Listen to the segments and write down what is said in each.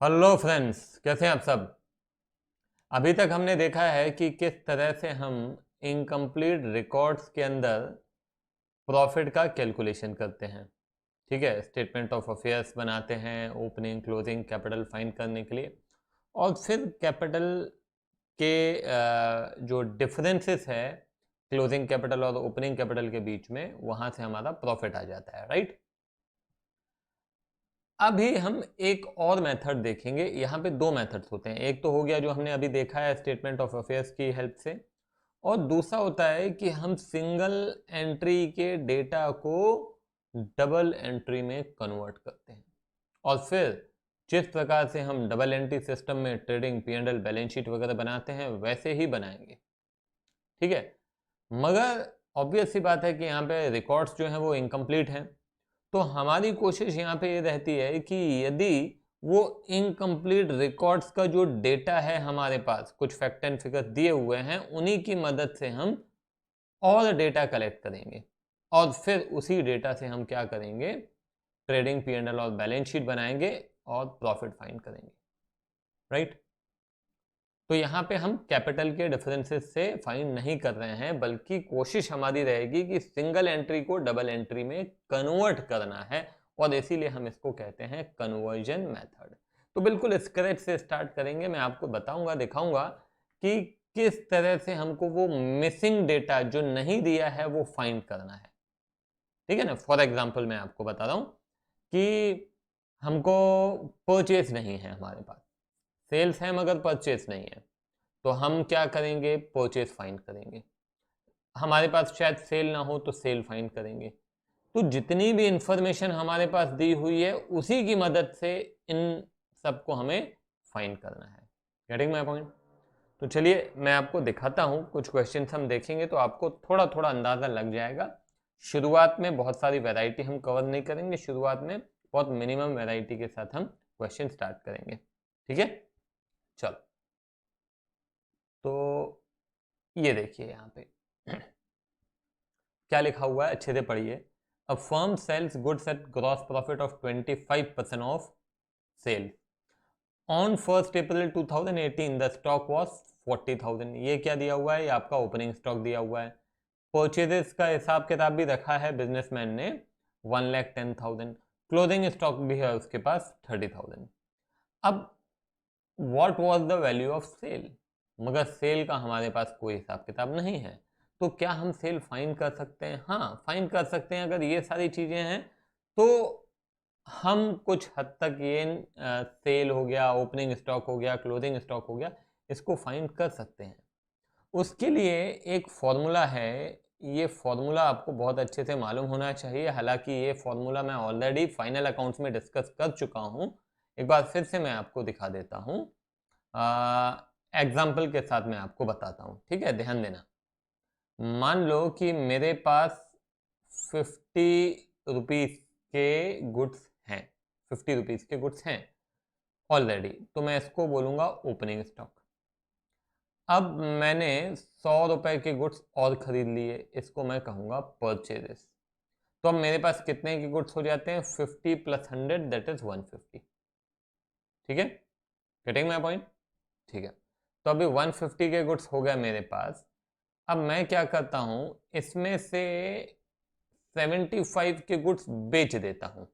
Hello friends, कैसे हैं आप सब। अभी तक हमने देखा है कि किस तरह से हम इनकम्प्लीट रिकॉर्ड्स के अंदर प्रॉफिट का कैलकुलेशन करते हैं। ठीक है, स्टेटमेंट ऑफ अफेयर्स बनाते हैं ओपनिंग क्लोजिंग कैपिटल फाइंड करने के लिए, और फिर कैपिटल के जो डिफरेंसेस है क्लोजिंग कैपिटल और ओपनिंग कैपिटल के बीच में, वहां से हमारा प्रॉफिट आ जाता है, राइट। अभी हम एक और मेथड देखेंगे। यहाँ पे दो मेथड्स होते हैं। एक तो हो गया जो हमने अभी देखा है स्टेटमेंट ऑफ अफेयर्स की हेल्प से, और दूसरा होता है कि हम सिंगल एंट्री के डेटा को डबल एंट्री में कन्वर्ट करते हैं, और फिर जिस प्रकार से हम डबल एंट्री सिस्टम में ट्रेडिंग P&L बैलेंस शीट वगैरह बनाते हैं वैसे ही बनाएंगे। ठीक है, मगर ऑब्वियस सी बात है कि यहाँ पे रिकॉर्ड्स जो हैं वो इनकम्प्लीट हैं। तो हमारी कोशिश यहाँ पे ये रहती है कि यदि वो इनकम्प्लीट रिकॉर्ड्स का जो डेटा है हमारे पास, कुछ फैक्ट एंड फिगर दिए हुए हैं, उन्हीं की मदद से हम और डेटा कलेक्ट करेंगे, और फिर उसी डेटा से हम क्या करेंगे, ट्रेडिंग P&L और बैलेंस शीट बनाएंगे और प्रॉफिट फाइंड करेंगे, राइट। तो यहाँ पे हम कैपिटल के डिफरेंसेस से फाइंड नहीं कर रहे हैं, बल्कि कोशिश हमारी रहेगी कि सिंगल एंट्री को डबल एंट्री में कन्वर्ट करना है, और इसीलिए हम इसको कहते हैं कन्वर्जन मेथड। तो बिल्कुल स्क्रैच से स्टार्ट करेंगे। मैं आपको बताऊंगा, दिखाऊंगा कि किस तरह से हमको वो मिसिंग डेटा जो नहीं दिया है वो फाइंड करना है। ठीक है ना। फॉर एग्जाम्पल मैं आपको बता रहा हूँ कि हमको परचेज नहीं है हमारे पास, सेल्स है मगर परचेज नहीं है, तो हम क्या करेंगे, परचेज फाइंड करेंगे। हमारे पास शायद सेल ना हो तो सेल फाइंड करेंगे। तो जितनी भी इंफॉर्मेशन हमारे पास दी हुई है उसी की मदद से इन सबको हमें फाइंड करना है। Getting my point. तो चलिए मैं आपको दिखाता हूँ, कुछ क्वेश्चंस हम देखेंगे तो आपको थोड़ा थोड़ा अंदाजा लग जाएगा। शुरुआत में बहुत सारी वैरायटी हम कवर नहीं करेंगे, शुरुआत में बहुत मिनिमम वैरायटी के साथ हम क्वेश्चन स्टार्ट करेंगे। ठीक है, चलो। तो ये देखिए यहाँ पे क्या लिखा हुआ है, अच्छे से पढ़िए। A firm sells goods at gross profit of 25% of sale on 1 April 2018 the stock was 40,000। ये क्या दिया हुआ है, ये आपका ओपनिंग स्टॉक दिया हुआ है। परचेजेस का हिसाब किताब भी रखा है बिजनेसमैन ने, 1,10,000। क्लोजिंग स्टॉक भी है उसके पास 30,000। अब what was the value of sale, मगर सेल का हमारे पास कोई हिसाब किताब नहीं है। तो क्या हम सेल फाइंड कर सकते हैं? हाँ, फाइंड कर सकते हैं। अगर ये सारी चीजें हैं तो हम कुछ हद तक ये सेल हो गया, ओपनिंग स्टॉक हो गया, क्लोजिंग स्टॉक हो गया, इसको फाइंड कर सकते हैं। उसके लिए एक फॉर्मूला है। ये फॉर्मूला आपको बहुत अच्छे से मालूम होना चाहिए। हालांकि ये फॉर्मूला मैं ऑलरेडी फाइनल अकाउंट्स में डिस्कस कर चुका हूं, एक बार फिर से मैं आपको दिखा देता हूं। एग्जाम्पल के साथ मैं आपको बताता हूँ, ठीक है, ध्यान देना। मान लो कि मेरे पास 50 रुपीज के गुड्स हैं, 50 रुपीज के गुड्स हैं ऑलरेडी, तो मैं इसको बोलूंगा ओपनिंग स्टॉक। अब मैंने 100 रुपए के गुड्स और खरीद लिए, इसको मैं कहूंगा परचेजेस। तो अब मेरे पास कितने के गुड्स हो जाते हैं, 50 + 100 दैट इज 150। ठीक है, गेटिंग माय पॉइंट। ठीक है, तो अभी 150 के गुड्स हो गए मेरे पास। अब मैं क्या करता हूं, इसमें से 75 के गुड्स बेच देता हूं।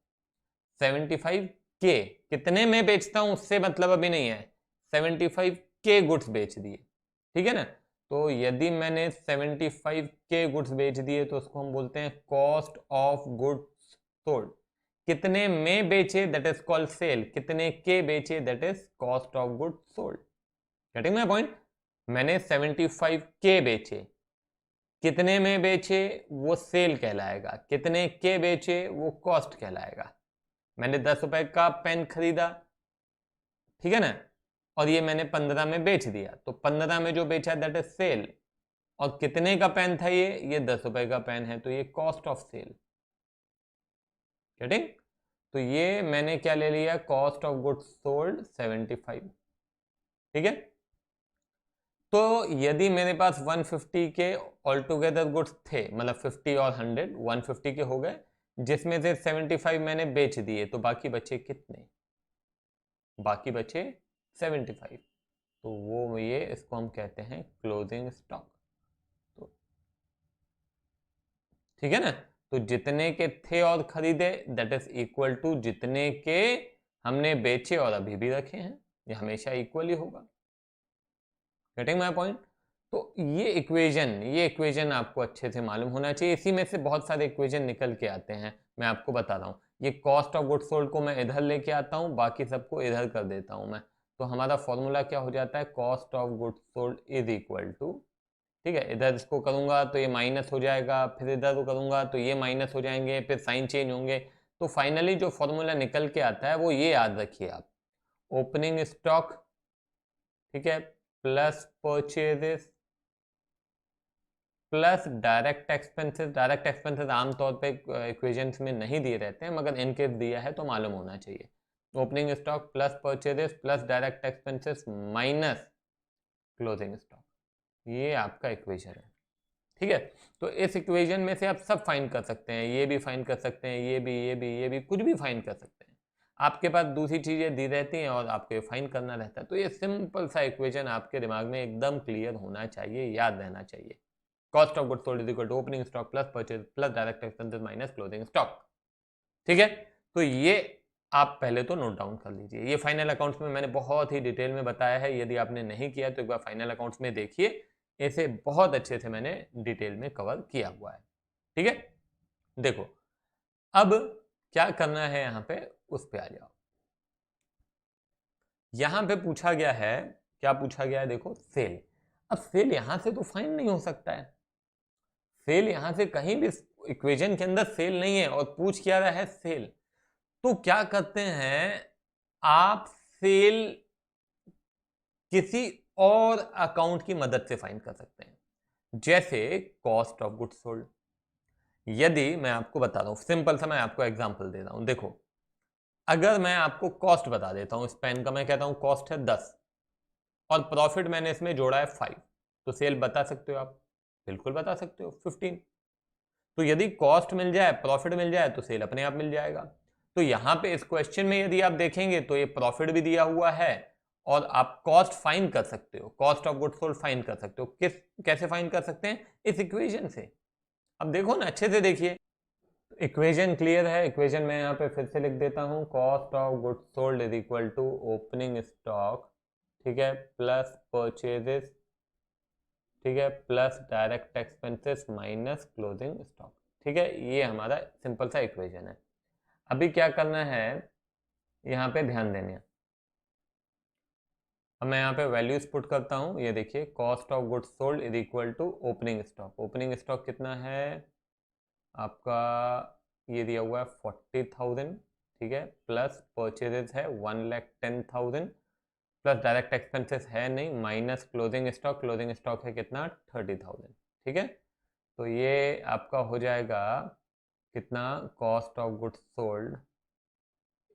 75 के कितने में बेचता हूं उससे मतलब अभी नहीं है, 75 के गुड्स बेच दिए। ठीक है ना। तो यदि मैंने 75 के गुड्स बेच दिए तो उसको हम बोलते हैं कॉस्ट ऑफ गुड्स सोल्ड। कितने में बेचे दैट इज कॉल्ड सेल, कितने के बेचे that is cost of goods sold. Getting my point. मैंने 75 के बेचे, कितने में बेचे वो सेल कहलाएगा, कितने के बेचे वो कॉस्ट कहलाएगा। मैंने 10 रुपए का पेन खरीदा, ठीक है ना, और ये मैंने 15 में बेच दिया, तो 15 में जो बेचा दैट इज सेल। और कितने का पेन था ये 10 रुपए का पेन है, तो ये कॉस्ट ऑफ सेल। गेटिंग। तो ये मैंने क्या ले लिया, कॉस्ट ऑफ गुड्स सोल्ड 75। ठीक है। तो यदि मेरे पास 150 के ऑल टुगेदर गुड्स थे, मतलब 50 और 100 150 के हो गए, जिसमें से 75 मैंने बेच दिए, तो बाकी बचे कितने, बाकी बचे 75, तो वो ये इसको हम कहते हैं क्लोजिंग स्टॉक। तो ठीक है ना, तो जितने के थे और खरीदे दैट इज इक्वल टू जितने के हमने बेचे और अभी भी रखे हैं, ये हमेशा इक्वल ही होगा। Getting my point? तो ये इक्वेशन आपको अच्छे से मालूम होना चाहिए। इसी में से बहुत सारे इक्वेशन निकल के आते हैं, मैं आपको बता रहा हूँ। ये कॉस्ट ऑफ गुड्स सोल्ड को मैं इधर लेके आता हूँ, बाकी सबको इधर कर देता हूँ मैं। तो हमारा फॉर्मूला क्या हो जाता है, cost of goods sold is equal to, ठीक है, इधर इसको करूंगा तो ये माइनस हो जाएगा, फिर इधर करूंगा तो ये माइनस हो जाएंगे, फिर साइन चेंज होंगे। तो फाइनली जो फॉर्मूला निकल के आता है वो ये याद रखिए आप, ओपनिंग स्टॉक, ठीक है, plus purchases plus direct expenses. Direct expenses आमतौर पे इक्वेशंस में नहीं दिए रहते हैं, मगर इनके दिया है तो मालूम होना चाहिए। Opening stock plus purchases plus direct expenses minus closing stock, ये आपका इक्वेशन है। ठीक है, तो इस इक्वेशन में से आप सब फाइंड कर सकते हैं, ये भी फाइंड कर सकते हैं, ये भी कुछ भी फाइंड कर सकते हैं। आपके पास दूसरी चीजें दी रहती हैं और आपको ये फाइंड करना रहता है। तो ये सिंपल सा इक्वेशन आपके दिमाग में एकदम क्लियर होना चाहिए, याद रहना चाहिए। Cost of goods sold is equal to opening stock plus purchase plus direct expenses minus closing stock. ठीक है, तो ये आप पहले तो नोट डाउन कर लीजिए। ये फाइनल अकाउंट्स में मैंने बहुत ही डिटेल में बताया है, यदि आपने नहीं किया तो एक बार फाइनल अकाउंट्स में देखिए, इसे बहुत अच्छे से मैंने डिटेल में कवर किया हुआ है। ठीक है, देखो अब क्या करना है, यहां पे उस पे आ जाओ। यहां पे पूछा गया है, क्या पूछा गया है, देखो सेल। अब सेल यहां से तो फाइंड नहीं हो सकता है, सेल यहां से कहीं भी इक्वेशन के अंदर सेल नहीं है, और पूछ क्या रहा है, सेल। तो क्या करते हैं आप, सेल किसी और अकाउंट की मदद से फाइंड कर सकते हैं, जैसे कॉस्ट ऑफ गुड्स सोल्ड। यदि मैं आपको बता रहा हूं, सिंपल सा मैं आपको एग्जांपल दे रहा हूं, देखो अगर मैं आपको कॉस्ट बता देता हूं इस पेन का, मैं कहता हूं कॉस्ट है 10 और प्रॉफिट मैंने इसमें जोड़ा है 5, तो सेल बता सकते हो आप? बिल्कुल बता सकते हो, 15। तो यदि कॉस्ट मिल जाए, प्रॉफिट मिल जाए, तो सेल अपने आप मिल जाएगा। तो यहां पे इस क्वेश्चन में यदि आप देखेंगे तो ये प्रॉफिट भी दिया हुआ है और आप कॉस्ट फाइंड कर सकते हो, cost of goods sold find कर सकते हो। कैसे फाइंड कर सकते हैं, इस इक्वेशन से। अब देखो ना, अच्छे से देखिए, इक्वेशन क्लियर है। इक्वेशन में यहाँ पे फिर से लिख देता हूँ, cost of goods sold is equal to opening stock, ठीक है, प्लस परचेजेस, ठीक है, plus direct expenses minus closing stock. ठीक है, ये हमारा सिंपल सा इक्वेशन है। अभी क्या करना है, यहाँ पे ध्यान देने, अब मैं यहाँ पे वैल्यूज पुट करता हूँ। ये देखिए, cost of goods sold is equal to opening stock. Opening stock कितना है आपका, ये दिया हुआ है 40,000, ठीक है, प्लस परचेजेस है 1,10,000, प्लस डायरेक्ट एक्सपेंसेस है नहीं, minus closing stock. Closing stock है कितना, 30,000। ठीक है, तो ये आपका हो जाएगा कितना, cost of goods sold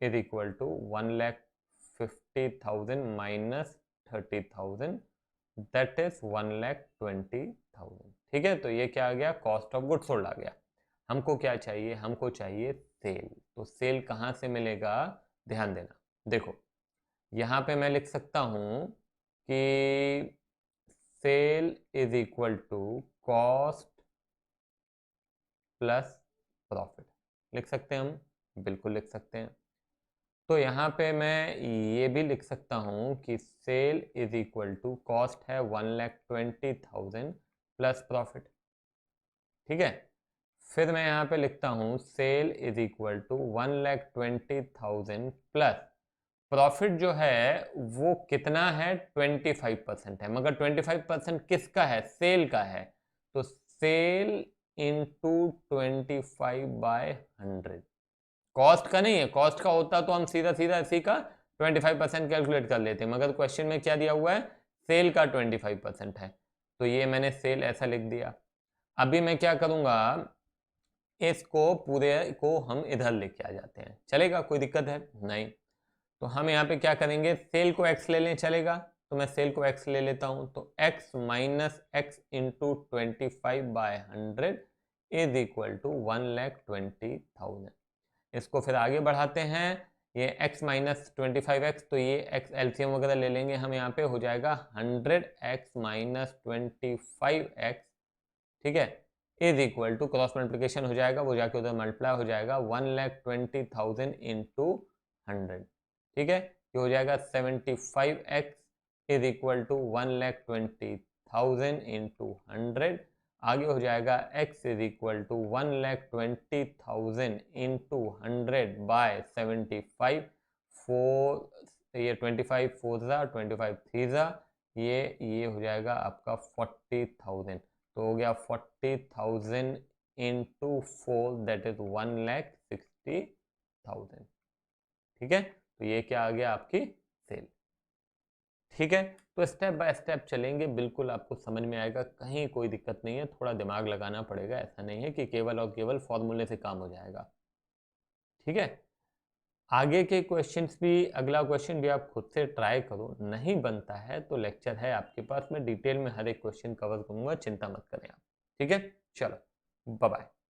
is equal to 1,50,000 minus 30,000, that is 1,20,000। ठीक है, तो ये क्या आ गया, कॉस्ट ऑफ गुड्स सोल्ड आ गया। हमको क्या चाहिए, हमको चाहिए सेल। तो सेल कहाँ से मिलेगा, ध्यान देना। देखो यहाँ पे मैं लिख सकता हूँ कि sale is equal to cost plus profit, लिख सकते हैं हम, बिल्कुल लिख सकते हैं। तो यहाँ पे मैं ये भी लिख सकता हूँ कि sale is equal to, cost है 1,20,000 प्लस प्रॉफिट। ठीक है, फिर मैं यहाँ पे लिखता हूँ sale is equal to 1,20,000 plus profit जो है वो कितना है, 25% है, मगर 25% किसका है, सेल का है। तो सेल इंटू 25/100, कॉस्ट का नहीं है, कॉस्ट का होता तो हम सीधा सीधा इसी का 25% कैलकुलेट कर लेते, मगर क्वेश्चन में क्या दिया हुआ है, सेल का 25% है, तो ये मैंने सेल ऐसा लिख दिया। अभी मैं क्या करूंगा, इसको पूरे को हम इधर लेके आ जाते हैं, चलेगा, कोई दिक्कत है नहीं। तो हम यहाँ पे क्या करेंगे, सेल को x ले लें, चलेगा, तो मैं सेल को x ले लेता हूँ, तो x minus x into 25/100 is equal to 1,20,000। इसको फिर आगे बढ़ाते हैं, ये x माइनस 25x, तो ये x एलसीएम वगैरह ले लेंगे हम, यहाँ पे हो जाएगा 100x माइनस 25x, ठीक है, is equal to cross multiplication हो जाएगा, वो जाके उधर मल्टीप्लाई हो जाएगा 1,20,000 इंटू 100, ठीक है, ये हो जाएगा 75x is equal to 1,20,000 into 100, आगे हो जाएगा x is equal to 1,20,000 into 100 by 75, 4 ये 25 4 25 3 ये हो जाएगा आपका 40,000, तो हो गया 40,000 इंटू 4 दैट इज 1,60,000, ठीक है, तो ये क्या आ गया आपकी सेल, ठीक है। तो स्टेप बाय स्टेप चलेंगे, बिल्कुल आपको समझ में आएगा, कहीं कोई दिक्कत नहीं है, थोड़ा दिमाग लगाना पड़ेगा, ऐसा नहीं है कि केवल और केवल फॉर्मूले से काम हो जाएगा, ठीक है। आगे के क्वेश्चंस भी, अगला क्वेश्चन भी आप खुद से ट्राई करो, नहीं बनता है तो लेक्चर है आपके पास, मैं डिटेल में हर एक क्वेश्चन कवर करूंगा, चिंता मत करें आप, ठीक है। चलो बाय बाय।